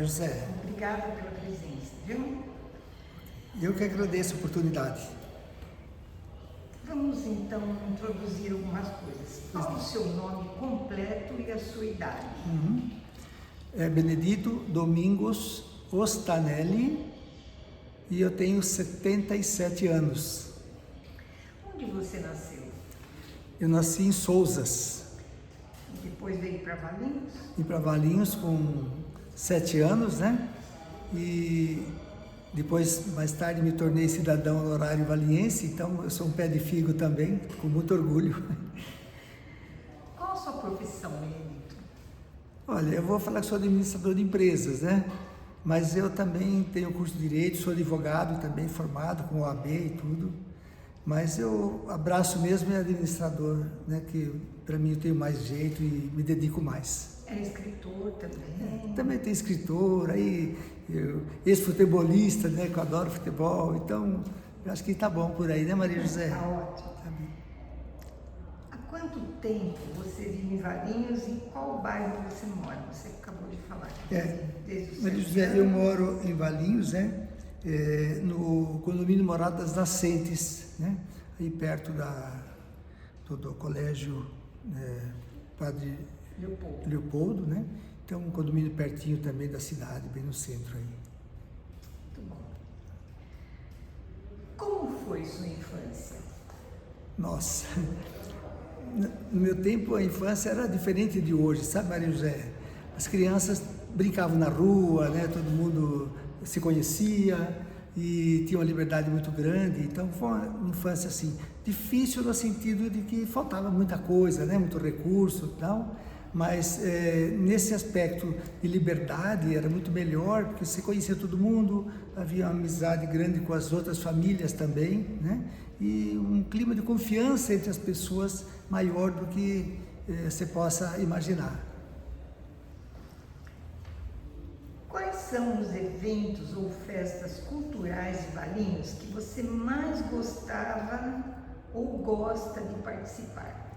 Maria José. Obrigada pela presença, viu? Eu que agradeço a oportunidade. Vamos então introduzir algumas coisas. Qual o seu nome completo e a sua idade? É Benedito Domingos Ostanelli e eu tenho 77 anos. Onde você nasceu? Eu nasci em Souzas, E depois veio para Valinhos? vim para Valinhos com 7 anos, né? E depois, mais tarde, me tornei cidadão honorário valiense, então eu sou um pé de figo também, com muito orgulho. Qual a sua profissão, Benedito? Olha, eu vou falar que sou administrador de empresas, né? Mas eu também tenho curso de Direito, sou advogado também, formado com OAB e tudo. Mas eu abraço mesmo é administrador, né? Que para mim eu tenho mais jeito e me dedico mais. É escritor também? Também tem escritor, aí ex-futebolista, né? Que eu adoro futebol, então eu acho que tá bom por aí, né, Maria José? Tá ótimo. Tá bem. Há quanto tempo você vive em Valinhos e em qual bairro você mora? Você acabou de falar. Desde os Maria 7 José, eu anos. moro em Valinhos, né? No condomínio Morada das Nascentes, né? Aí perto do colégio Padre Leopoldo, né? Então um condomínio pertinho também da cidade, bem no centro aí. Muito bom. Como foi sua infância? Nossa, no meu tempo a infância era diferente de hoje, sabe, Maria José? As crianças brincavam na rua, né? Todo mundo se conhecia e tinha uma liberdade muito grande, então foi uma infância assim, difícil no sentido de que faltava muita coisa, né? Muito recurso e tal, mas nesse aspecto de liberdade era muito melhor, porque você conhecia todo mundo, havia uma amizade grande com as outras famílias também, né? E um clima de confiança entre as pessoas maior do que você possa imaginar. Quais são os eventos ou festas culturais de Valinhos que você mais gostava ou gosta de participar?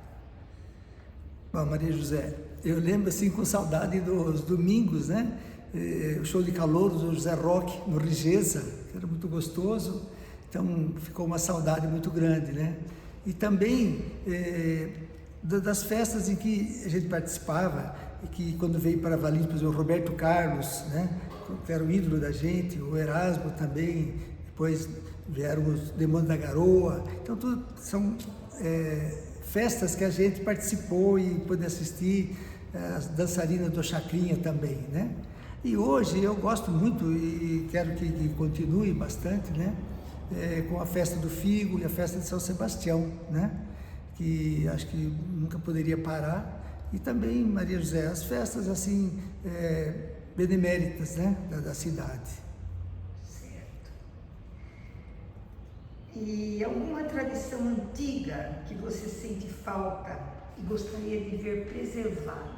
Bom, Maria José, eu lembro assim com saudade dos domingos, né? O show de calouros do José Roque no Rigesa, que era muito gostoso, então ficou uma saudade muito grande, né? E também das festas em que a gente participava, e que quando veio para Valinhos, por exemplo, o Roberto Carlos, né? Que era o ídolo da gente, o Erasmo também, depois vieram os Demônios da Garoa, então tudo são festas que a gente participou e pôde assistir, as dançarinas do Chacrinha também, né? E hoje eu gosto muito e quero que continue bastante, né? Com a festa do Figo e a festa de São Sebastião, né? Que acho que nunca poderia parar. E também, Maria José, as festas assim, beneméritas, né? Da cidade. Certo. E alguma tradição antiga que você sente falta e gostaria de ver preservada?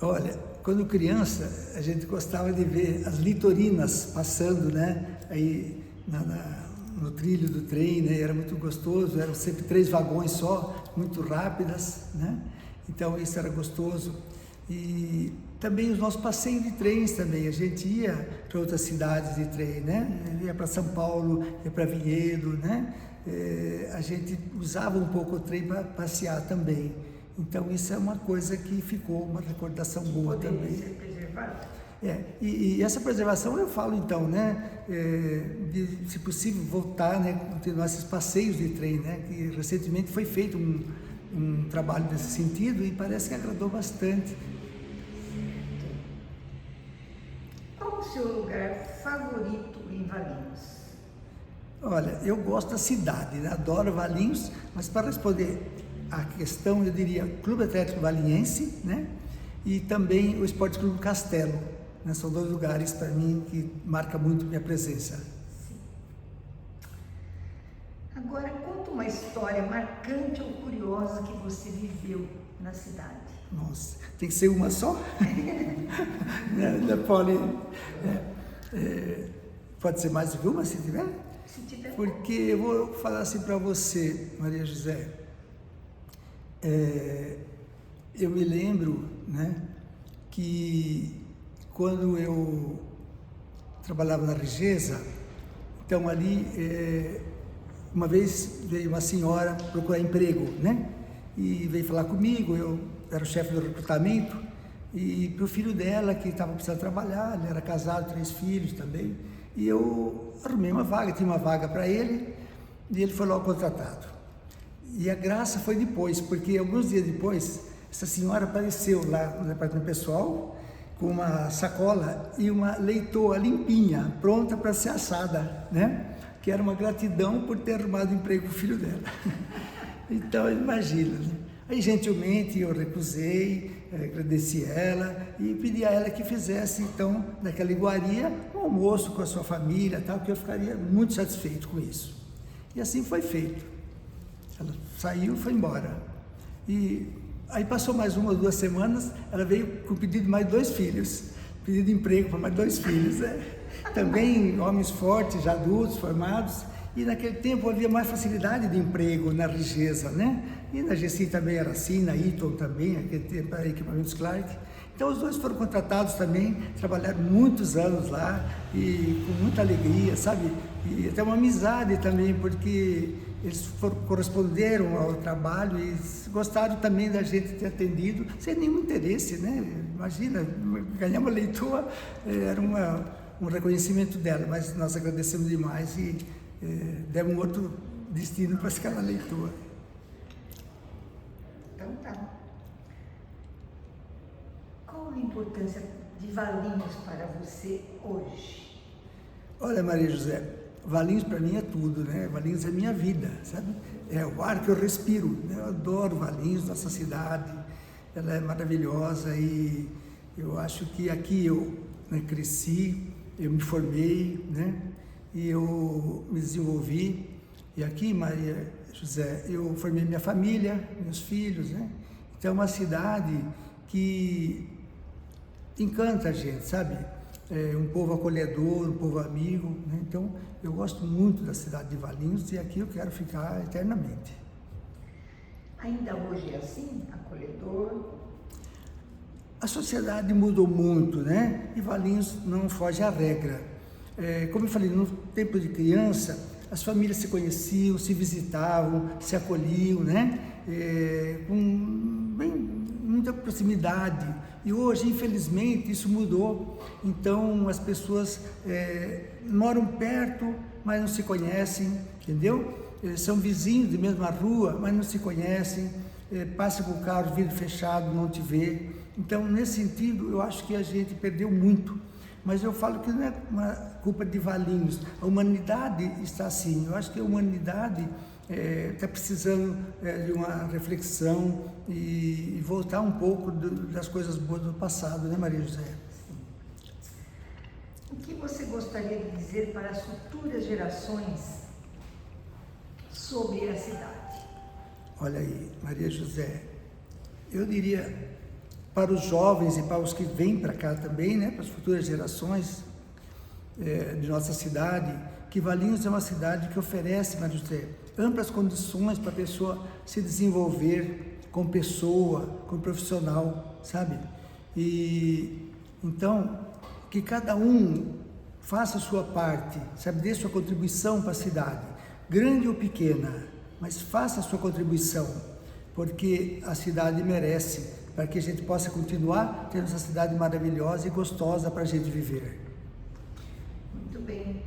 Olha, quando criança, a gente gostava de ver as litorinas passando, né? Aí no trilho do trem, né? Era muito gostoso, eram sempre 3 vagões só, muito rápidas, né? Então isso era gostoso. E também os nossos passeios de trens também, a gente ia para outras cidades de trem, né? Ia para São Paulo, ia para Vinhedo, né? A gente usava um pouco o trem para passear também. Então isso é uma coisa que ficou, uma recordação boa Poderia também. ser preservada? E essa preservação eu falo então, né? De, se possível, voltar, né? Continuar esses passeios de trem, né? Que recentemente foi feito um trabalho nesse sentido e parece que agradou bastante. Qual o seu lugar favorito em Valinhos? Olha, eu gosto da cidade, né? Adoro Valinhos, mas para responder a questão, eu diria Clube Atlético Valinhense, né? E também o Esporte Clube Castelo, né? São 2 lugares para mim que marcam muito minha presença. Sim. Agora, conta uma história marcante ou curiosa que você viveu na cidade. Nossa, tem que ser uma só? Pode ser mais do que uma, se tiver? Se tiver. Porque eu vou falar assim para você, Maria José. Eu me lembro, né, que quando eu trabalhava na Rigesa, então ali, uma vez veio uma senhora procurar emprego, né? E veio falar comigo, eu era o chefe do recrutamento, e para o filho dela, que estava precisando trabalhar, ele era casado, 3 filhos também, e eu arrumei uma vaga, tinha uma vaga para ele, e ele foi logo contratado. E a graça foi depois, porque alguns dias depois, essa senhora apareceu lá no departamento pessoal, com uma sacola e uma leitoa limpinha, pronta para ser assada, né? Que era uma gratidão por ter arrumado emprego para o filho dela. Então, imagina, né? Aí, gentilmente, eu recusei, agradeci ela e pedi a ela que fizesse, então, naquela iguaria, um almoço com a sua família, tal, que eu ficaria muito satisfeito com isso. E assim foi feito. Ela saiu e foi embora. E aí passou mais 1 ou 2 semanas, ela veio com pedido de mais 2 filhos, pedido de emprego para mais 2 filhos. Também homens fortes, já adultos, formados, e naquele tempo havia mais facilidade de emprego na Rigesa, né? E na GSI também era assim, na Eaton também, naquele tempo era Equipamentos Clark. Então os dois foram contratados também, trabalharam muitos anos lá, e com muita alegria, sabe? E até uma amizade também, porque eles corresponderam ao trabalho e gostaram também da gente ter atendido, sem nenhum interesse, né? Imagina, ganhar uma leitoa era um reconhecimento dela, mas nós agradecemos demais e demos um outro destino para aquela leitoa. Então tá. Qual a importância de Valinhos para você hoje? Olha, Maria José, Valinhos para mim é tudo, né? Valinhos é minha vida, sabe? É o ar que eu respiro, né? Eu adoro Valinhos, nossa cidade, ela é maravilhosa e eu acho que aqui eu, né, cresci, eu me formei, né? E eu me desenvolvi. E aqui, Maria José, eu formei minha família, meus filhos, né? Então é uma cidade que encanta a gente, sabe? É um povo acolhedor, um povo amigo, né? Então eu gosto muito da cidade de Valinhos e aqui eu quero ficar eternamente. Ainda hoje é assim, acolhedor? A sociedade mudou muito, né? E Valinhos não foge à regra. Como eu falei, no tempo de criança, as famílias se conheciam, se visitavam, se acolhiam, né? Com muita proximidade. E hoje, infelizmente, isso mudou. Então, as pessoas moram perto, mas não se conhecem, entendeu? São vizinhos de mesma rua, mas não se conhecem. Passa com o carro, vidro fechado, não te vê. Então, nesse sentido, eu acho que a gente perdeu muito. Mas eu falo que não é uma culpa de Valinhos. A humanidade está assim. Eu acho que a humanidade está precisando de uma reflexão e voltar um pouco das coisas boas do passado, né, Maria José? O que você gostaria de dizer para as futuras gerações sobre a cidade? Olha aí, Maria José, eu diria para os jovens e para os que vêm para cá também, né, para as futuras gerações de nossa cidade, que Valinhos é uma cidade que oferece, Maria José, amplas condições para a pessoa se desenvolver como pessoa, como profissional, sabe? E então, que cada um faça a sua parte, sabe, dê sua contribuição para a cidade, grande ou pequena, mas faça a sua contribuição, porque a cidade merece, para que a gente possa continuar tendo essa cidade maravilhosa e gostosa para a gente viver. Muito bem.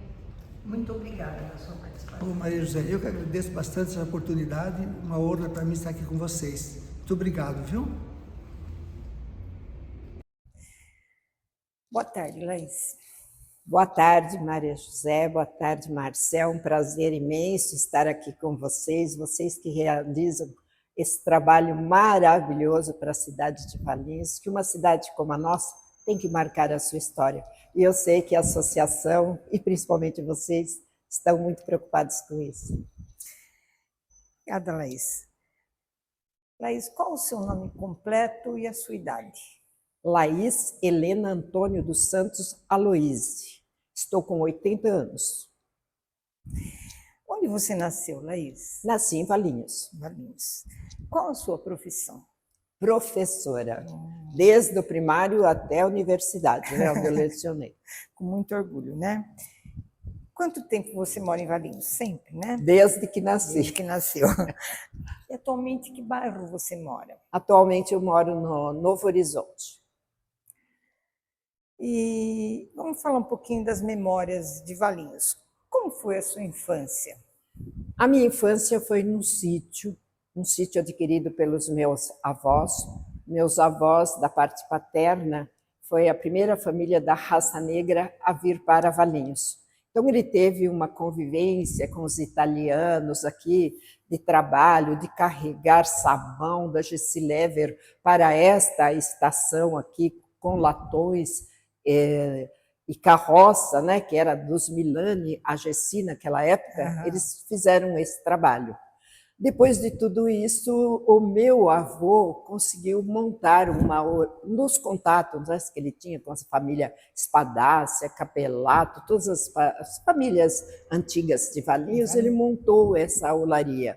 Muito obrigada pela sua participação. Bom, Maria José, eu que agradeço bastante essa oportunidade, uma honra para mim estar aqui com vocês. Muito obrigado, viu? Boa tarde, Laís. Boa tarde, Maria José. Boa tarde, Marcel. Um prazer imenso estar aqui com vocês, vocês que realizam esse trabalho maravilhoso para a cidade de Valinhos, que uma cidade como a nossa tem que marcar a sua história. E eu sei que a associação, e principalmente vocês, estão muito preocupados com isso. Obrigada, Laís. Laís, qual o seu nome completo e a sua idade? Laís Helena Antônio dos Santos Aloísio. Estou com 80 anos. Onde você nasceu, Laís? Nasci em Valinhos. Valinhos. Qual a sua profissão? professora, desde o primário até a universidade, né, onde eu lecionei. Com muito orgulho, né? Quanto tempo você mora em Valinhos? Sempre, né? Desde que nasci. Desde que nasceu. E atualmente, que bairro você mora? Atualmente eu moro no Novo Horizonte. E vamos falar um pouquinho das memórias de Valinhos. Como foi a sua infância? A minha infância foi num sítio adquirido pelos meus avós. Meus avós, da parte paterna, foi a primeira família da raça negra a vir para Valinhos. Então ele teve uma convivência com os italianos aqui, de trabalho, de carregar sabão da Gessilever para esta estação aqui, com latões e carroça, né, que era dos Milani, a Gessi naquela época, eles fizeram esse trabalho. Depois de tudo isso, o meu avô conseguiu montar nos contatos, né, que ele tinha com a família Espadácia, Capelato, todas as famílias antigas de Valinhos, ele montou essa olaria,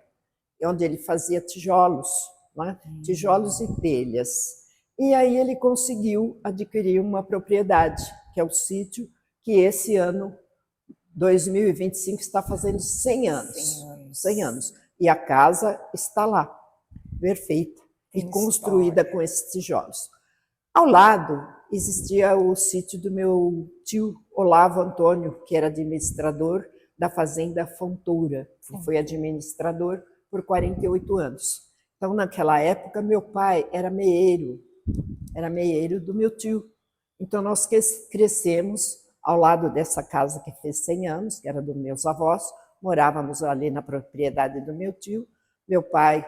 onde ele fazia tijolos, né, tijolos e telhas. E aí ele conseguiu adquirir uma propriedade, que é o sítio, que esse ano, 2025, está fazendo 100 anos. 100 anos. E a casa está lá, perfeita, e construída com esses tijolos. Ao lado existia o sítio do meu tio Olavo Antônio, que era administrador da fazenda Fontoura, que foi administrador por 48 anos. Então, naquela época, meu pai era meeiro do meu tio. Então, nós crescemos ao lado dessa casa que fez 100 anos, que era dos meus avós, morávamos ali na propriedade do meu tio. Meu pai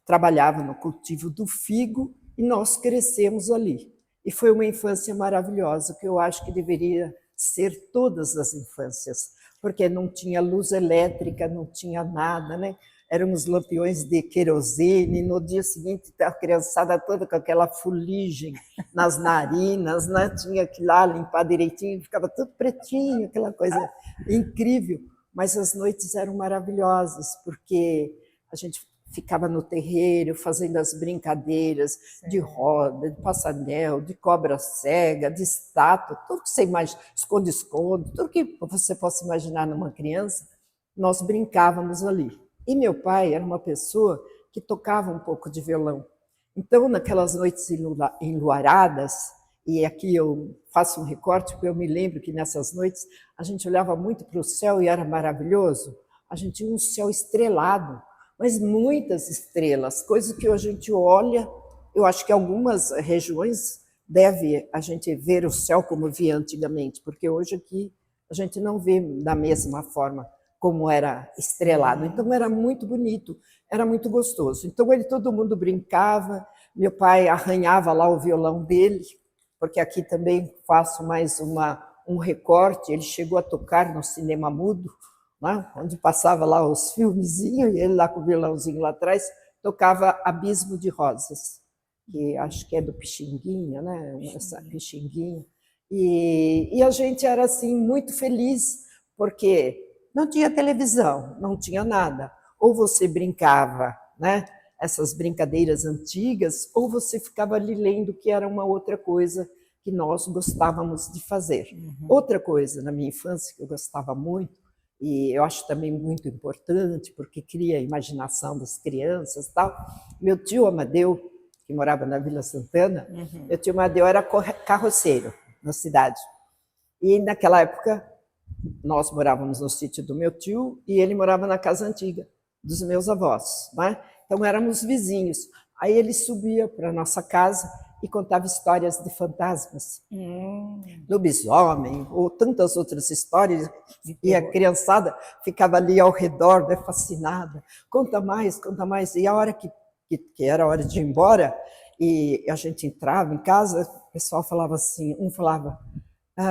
trabalhava no cultivo do figo e nós crescemos ali. E foi uma infância maravilhosa, que eu acho que deveria ser todas as infâncias, porque não tinha luz elétrica, não tinha nada, né? Eram os lampiões de querosene, no dia seguinte a criançada toda com aquela fuligem nas narinas, né? Tinha que ir lá limpar direitinho, ficava tudo pretinho, aquela coisa incrível. Mas as noites eram maravilhosas, porque a gente ficava no terreiro fazendo as brincadeiras de roda, de passanel, de cobra cega, de estátua, tudo que você imagina, esconde-esconde, tudo que você possa imaginar numa criança, nós brincávamos ali. E meu pai era uma pessoa que tocava um pouco de violão. Então, naquelas noites enluaradas, e aqui eu faço um recorte, porque eu me lembro que nessas noites a gente olhava muito para o céu e era maravilhoso. A gente tinha um céu estrelado, mas muitas estrelas, coisas que a gente olha, eu acho que algumas regiões deve a gente ver o céu como via antigamente, porque hoje aqui a gente não vê da mesma forma como era estrelado. Então era muito bonito, era muito gostoso. Então todo mundo brincava, meu pai arranhava lá o violão dele, porque aqui também faço mais um recorte, ele chegou a tocar no cinema mudo, né, onde passava lá os filmezinhos, e ele lá com o violãozinho lá atrás, tocava Abismo de Rosas, que acho que é do Pixinguinha, né, essa Pixinguinha. E a gente era assim muito feliz, porque não tinha televisão, não tinha nada. Ou você brincava, né, essas brincadeiras antigas, ou você ficava ali lendo, que era uma outra coisa que nós gostávamos de fazer. Outra coisa na minha infância que eu gostava muito, e eu acho também muito importante, porque cria a imaginação das crianças e tal. Meu tio Amadeu, que morava na Vila Santana, meu tio Amadeu era carroceiro na cidade. E naquela época, nós morávamos no sítio do meu tio e ele morava na casa antiga dos meus avós, né? Então éramos vizinhos. Aí ele subia para a nossa casa e contava histórias de fantasmas, lobisomem, ou tantas outras histórias, e a criançada ficava ali ao redor, né, fascinada. Conta mais, conta mais. E a hora que era a hora de ir embora, e a gente entrava em casa, o pessoal falava assim, um falava,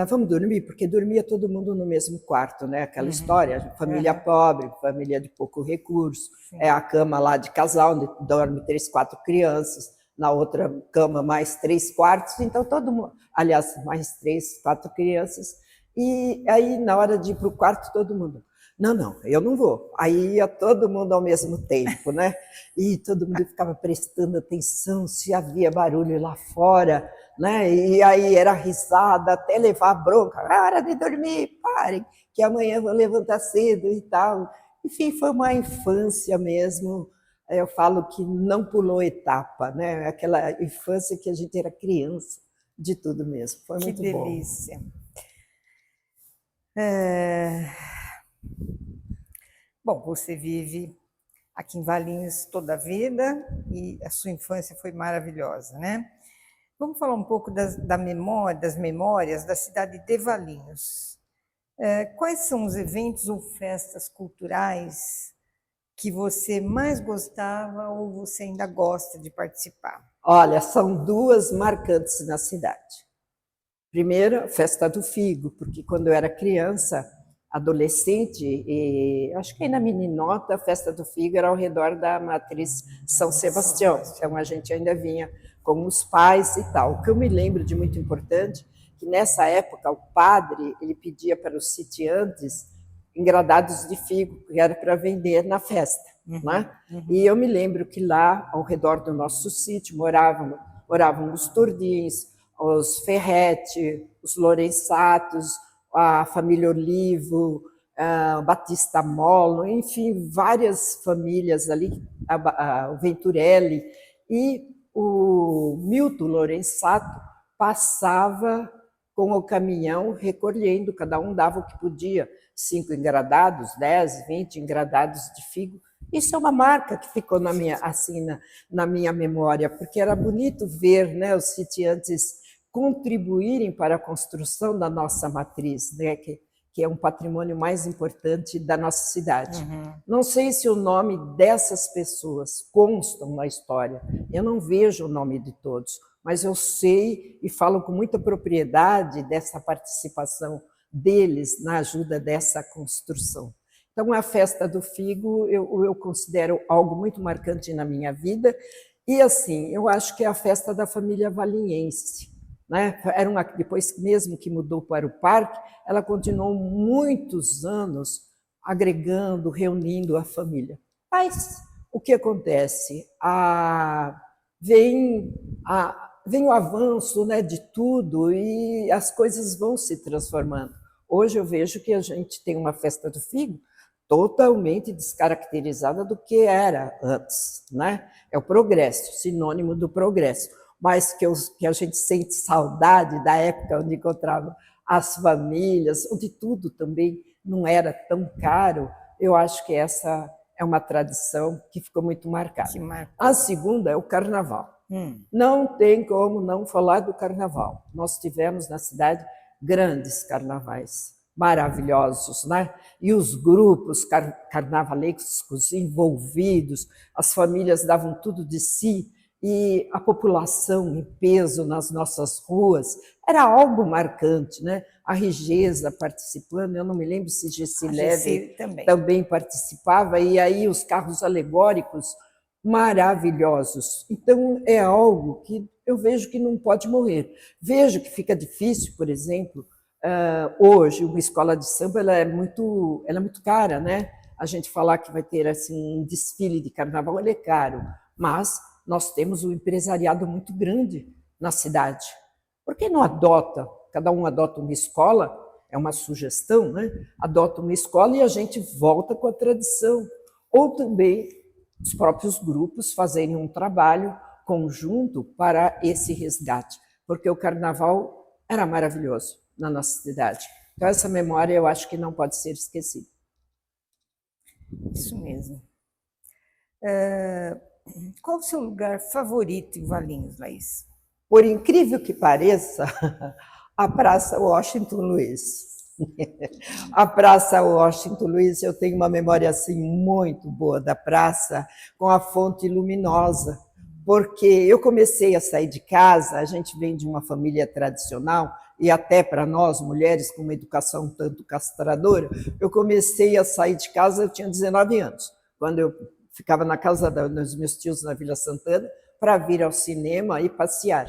vamos dormir, porque dormia todo mundo no mesmo quarto, né? Aquela história, família pobre, família de pouco recurso, é a cama lá de casal, onde dorme 3, 4 crianças, na outra cama mais 3 quartos, então todo mundo, aliás, mais 3, 4 crianças, E aí, na hora de ir para o quarto, todo mundo, não, eu não vou. Aí ia todo mundo ao mesmo tempo, né? E todo mundo ficava prestando atenção se havia barulho lá fora, né? E aí era risada até levar bronca. Hora de dormir, parem, que amanhã vou levantar cedo e tal. Enfim, foi uma infância mesmo. Eu falo que não pulou etapa, né? Aquela infância que a gente era criança, de tudo mesmo. Foi muito bom. Que delícia. Bom, você vive aqui em Valinhos toda a vida e a sua infância foi maravilhosa, né? Vamos falar um pouco das memórias da cidade de Valinhos. Quais são os eventos ou festas culturais que você mais gostava ou você ainda gosta de participar? Olha, são duas marcantes na cidade. Primeiro, a festa do figo, porque quando eu era criança, adolescente, e acho que ainda meninota, a festa do figo era ao redor da matriz São Sebastião. Então a gente ainda vinha com os pais e tal. O que eu me lembro de muito importante, que nessa época o padre ele pedia para os sitiantes engradados de figo, que era para vender na festa. Né? E eu me lembro que lá, ao redor do nosso sítio, moravam os Tordins, os Ferretti, os Lorenzatos, a família Olivo, a Batista Molo, enfim, várias famílias ali, o Venturelli, e o Milton Lorenzato passava com o caminhão recolhendo, cada um dava o que podia, 5 engradados, 10, 20 engradados de figo. Isso é uma marca que ficou na minha memória, porque era bonito ver, né, os sitiantes contribuírem para a construção da nossa matriz, né, que é um patrimônio mais importante da nossa cidade. Não sei se o nome dessas pessoas constam na história, eu não vejo o nome de todos, mas eu sei e falo com muita propriedade dessa participação deles na ajuda dessa construção. Então, a festa do figo eu considero algo muito marcante na minha vida, e assim, eu acho que é a festa da família valinhense. Né? Depois mesmo que mudou para o parque, ela continuou muitos anos agregando, reunindo a família. Mas o que acontece? Vem o avanço, né, de tudo e as coisas vão se transformando. Hoje eu vejo que a gente tem uma festa do figo totalmente descaracterizada do que era antes. Né? É o progresso, sinônimo do progresso. Mas que a gente sente saudade da época onde encontrava as famílias, onde tudo também não era tão caro. Eu acho que essa é uma tradição que ficou muito marcada. A segunda é o carnaval. Não tem como não falar do carnaval. Nós tivemos na cidade grandes carnavais, maravilhosos, né? E os grupos carnavalescos envolvidos, as famílias davam tudo de si, e a população em peso nas nossas ruas, era algo marcante, né? A Rigesa participando, eu não me lembro se Gessileve também participava, e aí os carros alegóricos maravilhosos. Então, é algo que eu vejo que não pode morrer. Vejo que fica difícil, por exemplo, hoje, uma escola de samba ela é muito cara, né? A gente falar que vai ter assim, um desfile de carnaval, ele é caro, mas nós temos um empresariado muito grande na cidade. Por que não cada um adota uma escola, é uma sugestão, né? Adota uma escola e a gente volta com a tradição. Ou também os próprios grupos fazerem um trabalho conjunto para esse resgate, porque o carnaval era maravilhoso na nossa cidade. Então, essa memória eu acho que não pode ser esquecida. Isso mesmo. Qual o seu lugar favorito em Valinhos, Laís? Por incrível que pareça, a Praça Washington Luiz. A Praça Washington Luiz, eu tenho uma memória assim muito boa da praça, com a fonte luminosa, porque eu comecei a sair de casa, a gente vem de uma família tradicional, e até para nós, mulheres com uma educação um tanto castradora, eu comecei a sair de casa, eu tinha 19 anos, quando eu ficava na casa dos meus tios na Vila Santana, para vir ao cinema e passear.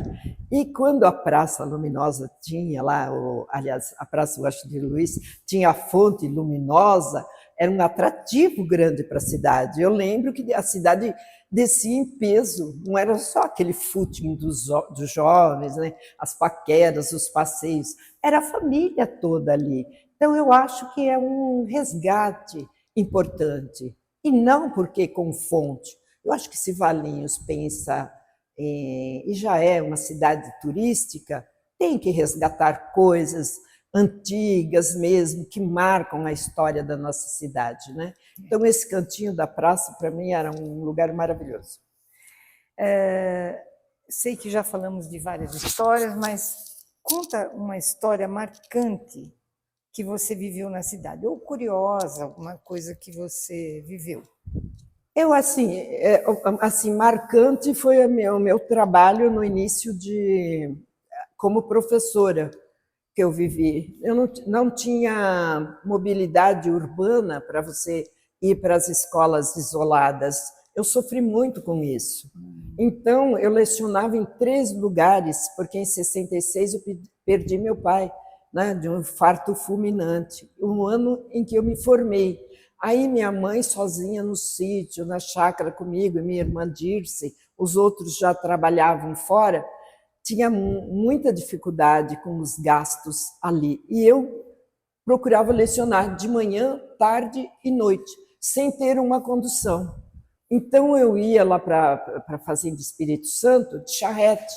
E quando a Praça Luminosa tinha lá, aliás, a Praça Washington Luiz tinha a Fonte Luminosa, era um atrativo grande para a cidade. Eu lembro que a cidade descia em peso, não era só aquele footing dos jovens, né? As paqueras, os passeios, era a família toda ali. Então, eu acho que é um resgate importante, e não porque com fonte. Eu acho que se Valinhos pensa e já é uma cidade turística, tem que resgatar coisas antigas mesmo, que marcam a história da nossa cidade, né? Então, esse cantinho da praça, para mim, era um lugar maravilhoso. Sei que já falamos de várias histórias, mas conta uma história marcante que você viveu na cidade, ou curiosa, alguma coisa que você viveu. Eu, assim, marcante foi o meu trabalho no início como professora que eu vivi. Eu não tinha mobilidade urbana para você ir para as escolas isoladas. Eu sofri muito com isso. Então, eu lecionava em 3 lugares, porque em 66 eu perdi meu pai, né, de um infarto fulminante, um ano em que eu me formei. Aí minha mãe sozinha no sítio, na chácara comigo, e minha irmã Dirce, os outros já trabalhavam fora, tinha muita dificuldade com os gastos ali. E eu procurava lecionar de manhã, tarde e noite, sem ter uma condução. Então eu ia lá para a Fazenda Espírito Santo de charrete.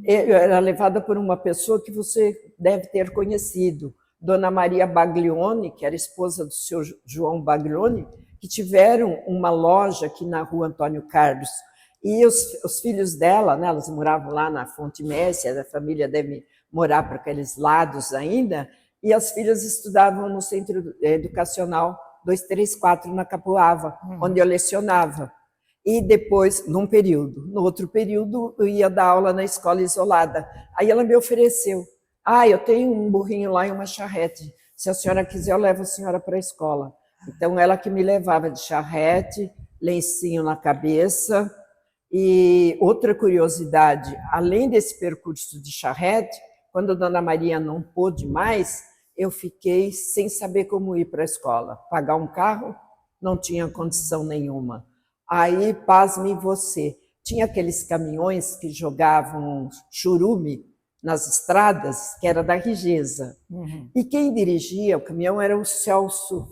Eu era levada por uma pessoa que você deve ter conhecido, Dona Maria Baglione, que era esposa do seu João Baglione, que tiveram uma loja aqui na rua Antônio Carlos. E os filhos dela, né, elas moravam lá na Fonte Messia, a família deve morar para aqueles lados ainda, e as filhas estudavam no Centro Educacional 234, na Capoava, onde eu lecionava. E depois, num período. No outro período, eu ia dar aula na escola isolada. Aí ela me ofereceu: eu tenho um burrinho lá e uma charrete. Se a senhora quiser, eu levo a senhora para a escola. Então, ela que me levava de charrete, lencinho na cabeça. E outra curiosidade, além desse percurso de charrete, quando a Dona Maria não pôde mais, eu fiquei sem saber como ir para a escola. Pagar um carro, não tinha condição nenhuma. Aí, pasme você, tinha aqueles caminhões que jogavam churume nas estradas, que era da Rigesa. E quem dirigia o caminhão era o Celso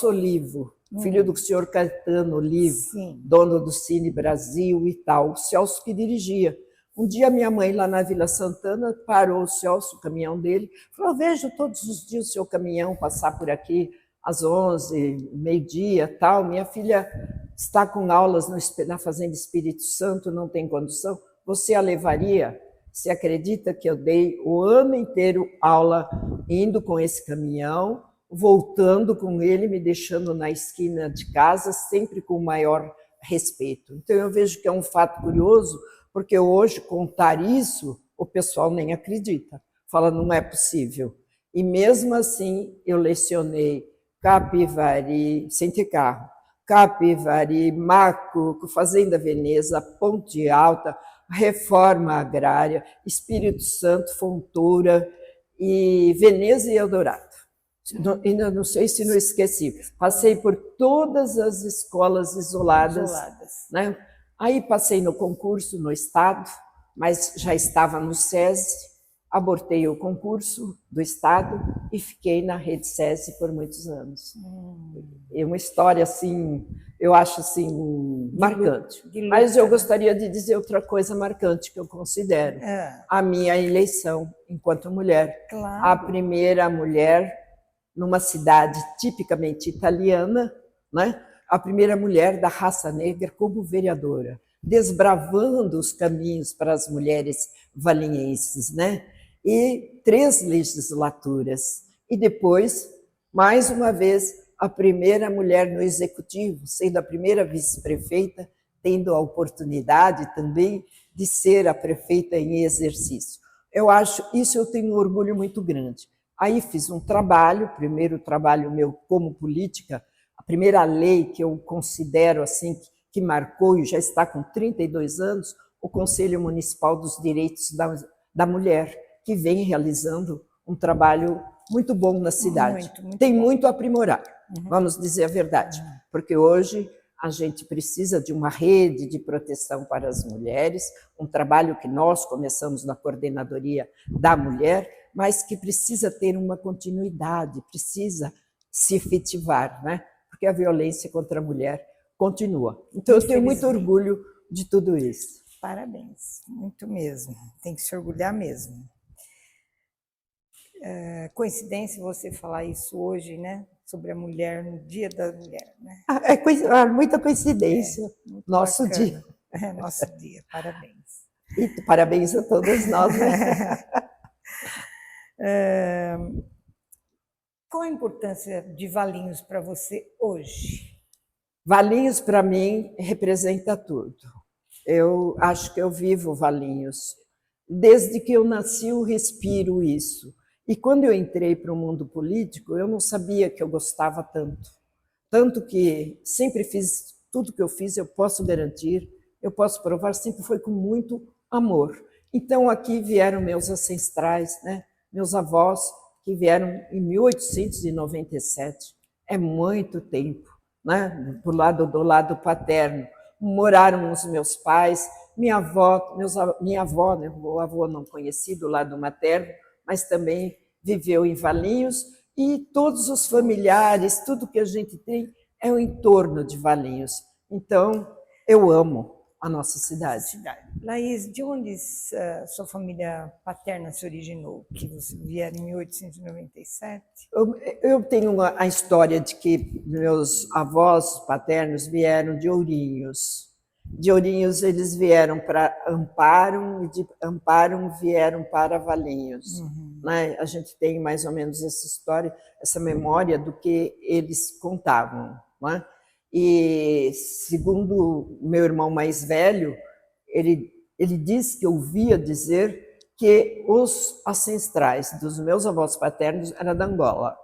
Olivo, filho do senhor Caetano Olivo, dono do Cine Brasil e tal, o Celso que dirigia. Um dia minha mãe, lá na Vila Santana, parou o Celso, o caminhão dele, falou: vejo todos os dias o seu caminhão passar por aqui, às 11, meio-dia, tal. Minha filha está com aulas na Fazenda Espírito Santo, não tem condução, você a levaria? Você acredita que eu dei o ano inteiro aula indo com esse caminhão, voltando com ele, me deixando na esquina de casa, sempre com o maior respeito. Então, eu vejo que é um fato curioso, porque hoje, contar isso, o pessoal nem acredita. Fala, não é possível. E mesmo assim, eu lecionei Capivari, sem ter carro, Capivari, Macuco, Fazenda Veneza, Ponte Alta, Reforma Agrária, Espírito Santo, Fontoura, e Veneza e Eldorado. Ainda não sei se não esqueci. Passei por todas as escolas isoladas. Né? Aí passei no concurso no Estado, mas já estava no SESI, abortei o concurso do Estado e fiquei na rede SESI por muitos anos. É uma história, assim, eu acho assim, marcante. Mas eu gostaria de dizer outra coisa marcante que eu considero. A minha eleição enquanto mulher. Claro. A primeira mulher numa cidade tipicamente italiana, né? A primeira mulher da raça negra como vereadora, desbravando os caminhos para as mulheres valinhenses, né? E 3 legislaturas. E depois, mais uma vez, a primeira mulher no executivo, sendo a primeira vice-prefeita, tendo a oportunidade também de ser a prefeita em exercício. Eu acho, isso eu tenho um orgulho muito grande. Aí fiz um trabalho, primeiro trabalho meu como política, a primeira lei que eu considero assim, que que marcou e já está com 32 anos, o Conselho Municipal dos Direitos da Mulher, que vem realizando um trabalho muito bom na cidade. Muito Tem bom. muito a aprimorar, vamos dizer a verdade, porque hoje a gente precisa de uma rede de proteção para as mulheres, um trabalho que nós começamos na Coordenadoria da Mulher, mas que precisa ter uma continuidade, precisa se efetivar, né? Porque a violência contra a mulher continua. Então, eu tenho muito orgulho de tudo isso. Parabéns, muito mesmo. Tem que se orgulhar mesmo. Coincidência você falar isso hoje, né? Sobre a mulher, no Dia da Mulher, né? Muita coincidência. Nosso bacana. dia. É nosso dia, parabéns. E parabéns a todos nós. Né? Qual a importância de Valinhos para você hoje? Valinhos, para mim, representa tudo. Eu acho que eu vivo Valinhos. Desde que eu nasci, eu respiro isso. E quando eu entrei para o mundo político, eu não sabia que eu gostava tanto. Tanto que sempre fiz tudo que eu fiz, eu posso garantir, eu posso provar, sempre foi com muito amor. Então, aqui vieram meus ancestrais, né? Meus avós, que vieram em 1897. É muito tempo, né? Do lado paterno. Moraram os meus pais, minha avó, né? O avô não conheci do lado materno, mas também viveu em Valinhos, e todos os familiares, tudo que a gente tem é o entorno de Valinhos. Então, eu amo a nossa cidade. Laís, de onde sua família paterna se originou? Que você vieram em 1897? Eu tenho a história de que meus avós paternos vieram de Ourinhos. De Ourinhos eles vieram para Amparo, e de Amparo vieram para Valinhos. Né? A gente tem mais ou menos essa história, essa memória do que eles contavam. Né? E segundo meu irmão mais velho, ele disse que ouvia dizer que os ancestrais dos meus avós paternos eram da Angola.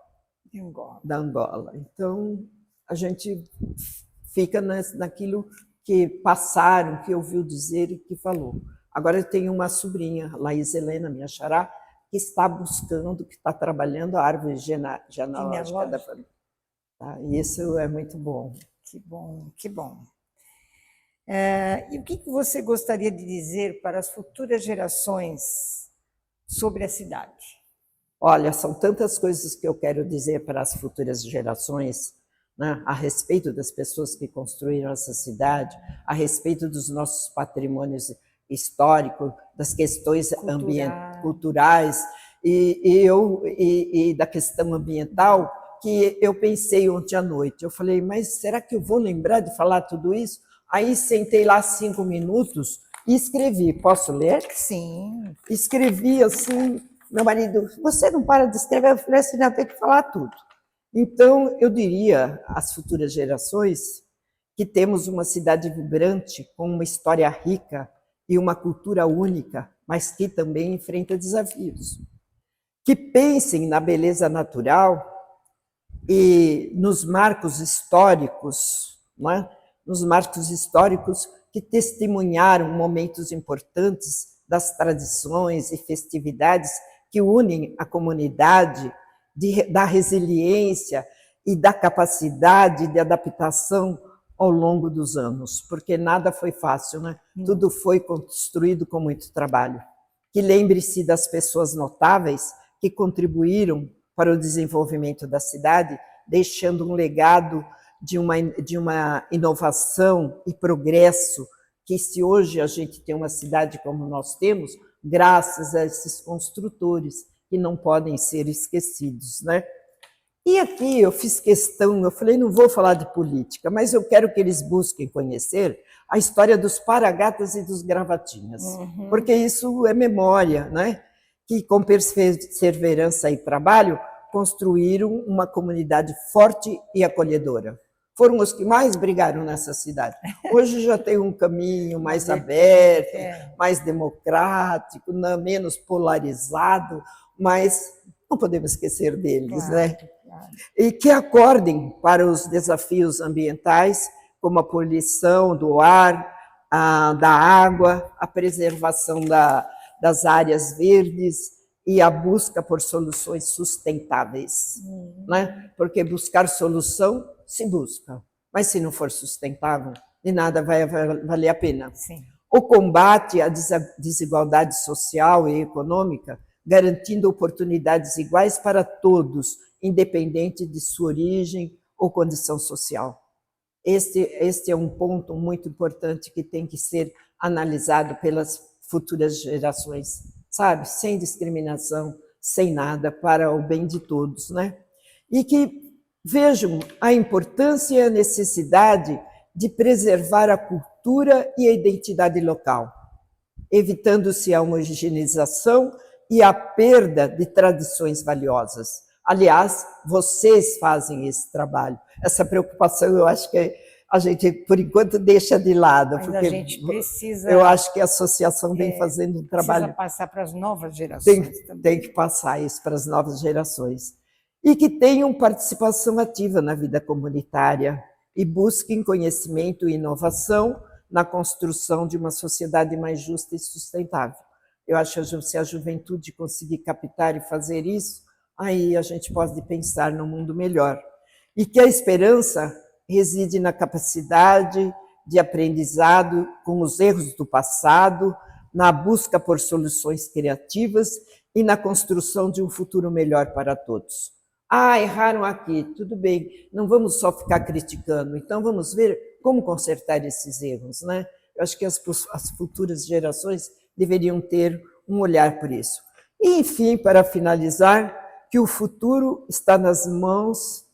Da Angola. Então, a gente fica naquilo que passaram, que ouviu dizer e que falou. Agora eu tenho uma sobrinha, Laís Helena, minha xará, que está buscando, que está trabalhando a árvore genealógica da família. Tá? E isso é muito bom. Que bom, que bom. E o que você gostaria de dizer para as futuras gerações sobre a cidade? Olha, são tantas coisas que eu quero dizer para as futuras gerações, né, a respeito das pessoas que construíram essa cidade, a respeito dos nossos patrimônios históricos, das questões culturais e da questão ambiental, que eu pensei ontem à noite. Eu falei, mas será que eu vou lembrar de falar tudo isso? Aí sentei lá 5 minutos e escrevi. Posso ler? Sim. Escrevi assim, meu marido, você não para de escrever? Eu falei assim, não, tem que falar tudo. Então, eu diria às futuras gerações que temos uma cidade vibrante, com uma história rica e uma cultura única, mas que também enfrenta desafios. Que pensem na beleza natural e nos marcos históricos, né? Nos marcos históricos que testemunharam momentos importantes das tradições e festividades que unem a comunidade, da resiliência e da capacidade de adaptação ao longo dos anos, porque nada foi fácil, né? Tudo foi construído com muito trabalho. Que lembre-se das pessoas notáveis que contribuíram para o desenvolvimento da cidade, deixando um legado de uma inovação e progresso, que se hoje a gente tem uma cidade como nós temos, graças a esses construtores, que não podem ser esquecidos, né? E aqui eu fiz questão, eu falei, não vou falar de política, mas eu quero que eles busquem conhecer a história dos Paragatas e dos Gravatinhas, porque isso é memória, né? Que com perseverança e trabalho construíram uma comunidade forte e acolhedora. Foram os que mais brigaram nessa cidade. Hoje já tem um caminho mais aberto, mais democrático, menos polarizado, mas não podemos esquecer deles, né? E que acordem para os desafios ambientais como a poluição do ar, da água, a preservação das áreas verdes e a busca por soluções sustentáveis. Né? Porque buscar solução se busca, mas se não for sustentável, de nada vai valer a pena. Sim. O combate à desigualdade social e econômica, garantindo oportunidades iguais para todos, independente de sua origem ou condição social. Este é um ponto muito importante que tem que ser analisado pelas futuras gerações, sabe? Sem discriminação, sem nada, para o bem de todos, né? E que vejam a importância e a necessidade de preservar a cultura e a identidade local, evitando-se a homogeneização e a perda de tradições valiosas. Aliás, vocês fazem esse trabalho. Essa preocupação eu acho que a gente, por enquanto, deixa de lado. Mas porque a gente precisa... Eu acho que a associação vem fazendo um trabalho... Precisa passar para as novas gerações também. Tem que passar isso para as novas gerações. E que tenham participação ativa na vida comunitária e busquem conhecimento e inovação na construção de uma sociedade mais justa e sustentável. Eu acho que se a juventude conseguir captar e fazer isso, aí a gente pode pensar num mundo melhor. E que a esperança reside na capacidade de aprendizado com os erros do passado, na busca por soluções criativas e na construção de um futuro melhor para todos. Erraram aqui, tudo bem, não vamos só ficar criticando, então vamos ver como consertar esses erros, né? Eu acho que as futuras gerações deveriam ter um olhar por isso. E, enfim, para finalizar, que o futuro está nas mãos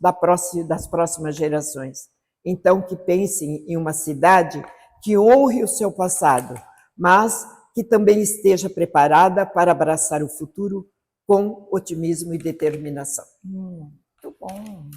das próximas gerações. Então, que pensem em uma cidade que honre o seu passado, mas que também esteja preparada para abraçar o futuro com otimismo e determinação. Muito bom.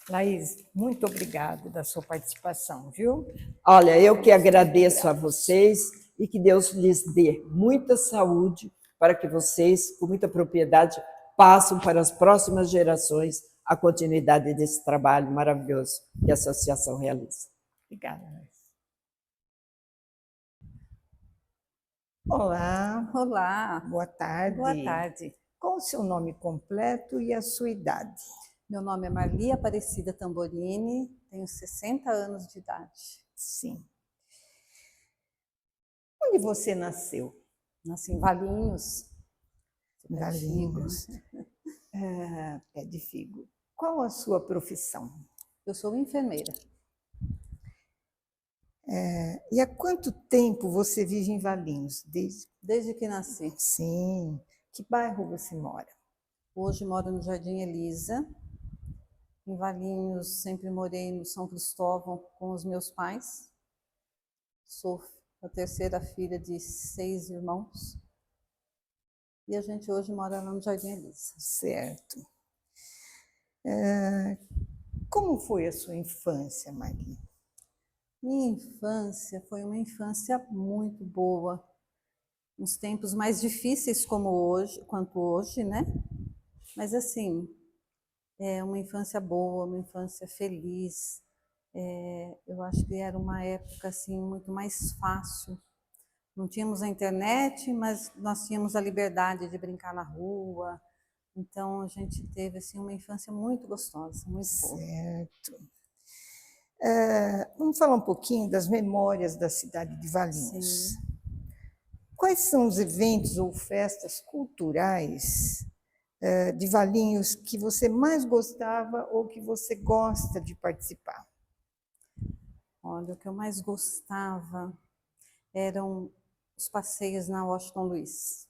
Laís, muito obrigada da sua participação, viu? Olha, eu que agradeço a vocês e que Deus lhes dê muita saúde para que vocês, com muita propriedade, passem para as próximas gerações a continuidade desse trabalho maravilhoso que a associação realiza. Obrigada, Laís. Olá. Olá. Boa tarde. Boa tarde. Qual o seu nome completo e a sua idade? Meu nome é Marli Aparecida Tamborini, tenho 60 anos de idade. Sim. Onde você nasceu? Nasci em Valinhos. Valinhos. Pé de figo. Qual a sua profissão? Eu sou enfermeira. E há quanto tempo você vive em Valinhos? Desde que nasci. Sim. Que bairro você mora? Hoje moro no Jardim Elisa. Em Valinhos sempre morei no São Cristóvão com os meus pais. Sou a terceira filha de 6 irmãos. E a gente hoje mora lá no Jardim Elisa. Certo. Como foi a sua infância, Marli? Minha infância foi uma infância muito boa. Uns tempos mais difíceis quanto hoje, né? Mas assim, é uma infância boa, uma infância feliz. Eu acho que era uma época assim muito mais fácil. Não tínhamos a internet, mas nós tínhamos a liberdade de brincar na rua. Então a gente teve assim uma infância muito gostosa, muito boa. Certo. Vamos falar um pouquinho das memórias da cidade de Valinhos. Sim. Quais são os eventos ou festas culturais de Valinhos que você mais gostava ou que você gosta de participar? Olha, o que eu mais gostava eram os passeios na Washington Luiz.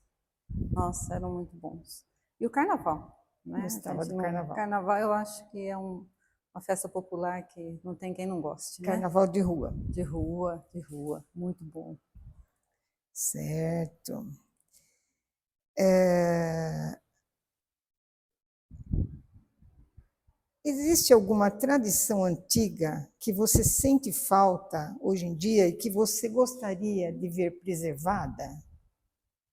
Nossa, eram muito bons. E o carnaval, né? Gostava do carnaval. Carnaval eu acho que é uma festa popular que não tem quem não goste, né? Carnaval de rua. De rua, muito bom. Certo. Existe alguma tradição antiga que você sente falta hoje em dia e que você gostaria de ver preservada?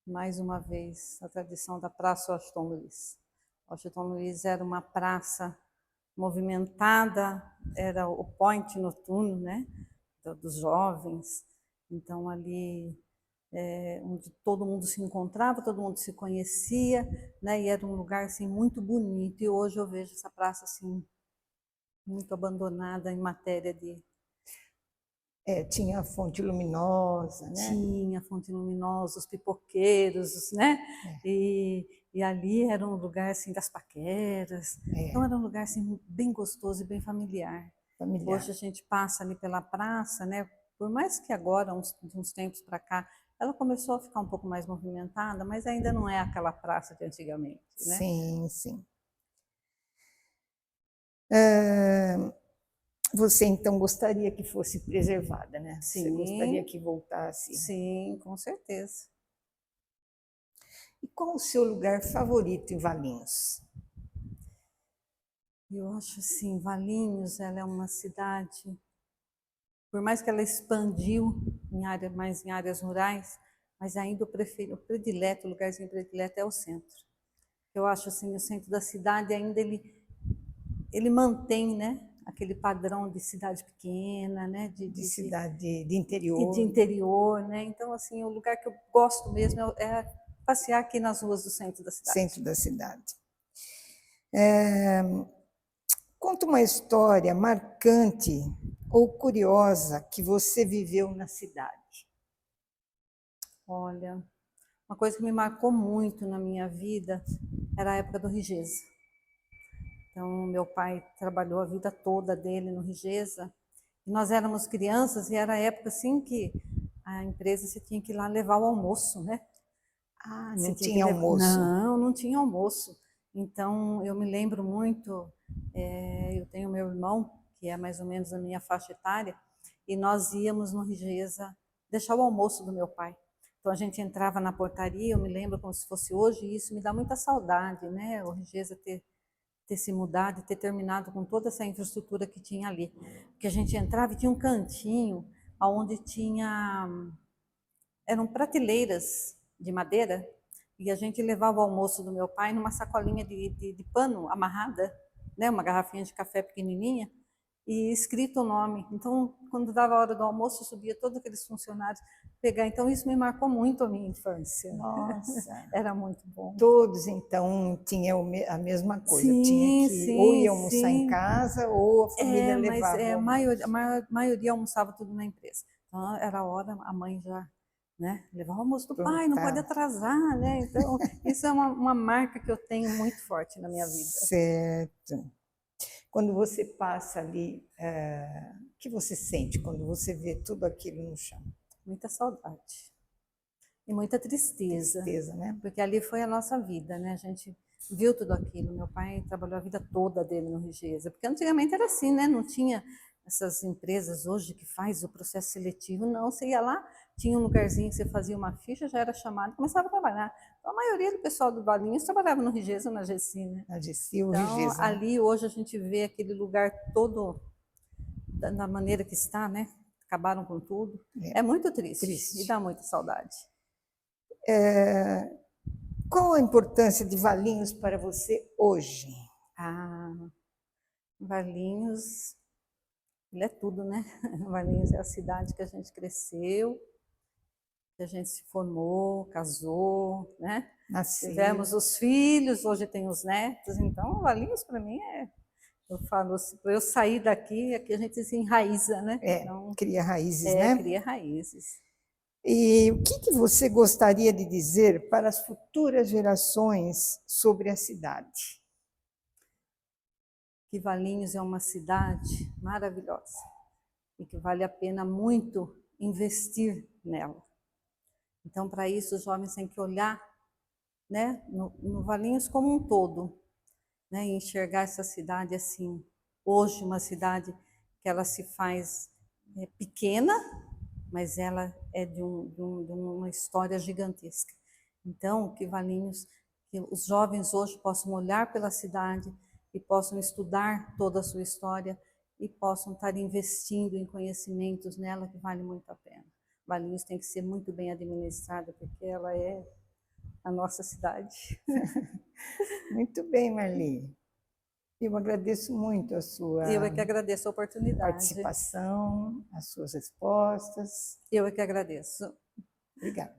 Mais uma vez, a tradição da Praça Washington Luiz. Washington Luiz era uma praça movimentada era o point noturno, né, dos jovens. Então ali onde todo mundo se encontrava, todo mundo se conhecia, né, e era um lugar assim muito bonito. E hoje eu vejo essa praça assim muito abandonada em matéria de Tinha a Fonte Luminosa, né? tinha Fonte Luminosa, os pipoqueiros, né? E ali era um lugar assim das paqueras. Então era um lugar assim bem gostoso e bem familiar. Hoje a gente passa ali pela praça, né? Por mais que agora, de uns tempos para cá, ela começou a ficar um pouco mais movimentada, mas ainda não é aquela praça de antigamente, né? Sim, sim. Você então gostaria que fosse preservada, né? Sim. Você gostaria que voltasse? Sim, com certeza. E qual o seu lugar favorito em Valinhos? Eu acho assim, Valinhos, ela é uma cidade, por mais que ela expandiu mais em áreas rurais, mas ainda o predileto, o lugarzinho predileto é o centro. Eu acho assim, o centro da cidade ainda ele mantém, né, aquele padrão de cidade pequena, né, De cidade de interior. de interior, né? Então assim, o lugar que eu gosto mesmo é passear aqui nas ruas do centro da cidade. Centro da cidade. Conta uma história marcante ou curiosa que você viveu na cidade. Olha, uma coisa que me marcou muito na minha vida era a época do Rigesa. Então, meu pai trabalhou a vida toda dele no Rigesa. E nós éramos crianças e era a época assim que a empresa você tinha que ir lá levar o almoço, né? Ah, Você não tinha tinha almoço? Não tinha almoço. Então, eu me lembro muito, eu tenho meu irmão, que é mais ou menos a minha faixa etária, e nós íamos no Rigesa deixar o almoço do meu pai. Então, a gente entrava na portaria, eu me lembro como se fosse hoje, e isso me dá muita saudade, né? O Rigesa ter se mudado e ter terminado com toda essa infraestrutura que tinha ali. Porque a gente entrava e tinha um cantinho onde eram prateleiras de madeira e a gente levava o almoço do meu pai numa sacolinha de pano amarrada, né, uma garrafinha de café pequenininha e escrito o nome. Então, quando dava a hora do almoço, subia todos aqueles funcionários pegar. Então, isso me marcou muito a minha infância. Nossa. Era muito bom. Todos, então, tinham a mesma coisa. Sim, tinha que ou ia almoçar em casa ou a família levava o almoço. A maioria almoçava tudo na empresa. Então, era a hora, a mãe já, né, levar o almoço do pai, não pode atrasar, né? Então, isso é uma marca que eu tenho muito forte na minha vida. Certo. Quando você passa ali, o que você sente quando você vê tudo aquilo no chão? Muita saudade. E muita tristeza. Tristeza, né? Porque ali foi a nossa vida, né? A gente viu tudo aquilo. Meu pai trabalhou a vida toda dele no Rigesa. Porque antigamente era assim, né? Não tinha essas empresas hoje que faz o processo seletivo. Não, você ia lá, tinha um lugarzinho que você fazia uma ficha, já era chamado, começava a trabalhar. Então, a maioria do pessoal do Valinhos trabalhava no Rigesa, na GC, né? Na GC, o então, Rigesa. Ali hoje a gente vê aquele lugar todo da maneira que está, né? Acabaram com tudo. É muito triste e dá muita saudade. Qual a importância de Valinhos para você hoje? Valinhos, ele é tudo, né? Valinhos é a cidade que a gente cresceu, que a gente se formou, casou, né? Nasceu. Tivemos os filhos, hoje tem os netos, então Valinhos para mim eu falo, para eu sair daqui, aqui a gente se enraiza, né? Então, cria raízes, né? Cria raízes. E o que você gostaria de dizer para as futuras gerações sobre a cidade? Que Valinhos é uma cidade maravilhosa e que vale a pena muito investir nela. Então, para isso, os jovens têm que olhar, né, no Valinhos como um todo, né, e enxergar essa cidade assim. Hoje, uma cidade que ela se faz pequena, mas ela é de uma história gigantesca. Então, que Valinhos, que os jovens hoje possam olhar pela cidade e possam estudar toda a sua história e possam estar investindo em conhecimentos nela que vale muito a pena. Valinhos tem que ser muito bem administrada, porque ela é a nossa cidade. Muito bem, Marli. Eu agradeço muito a sua Eu é que agradeço a oportunidade. participação, as suas respostas. Eu é que agradeço. Obrigada.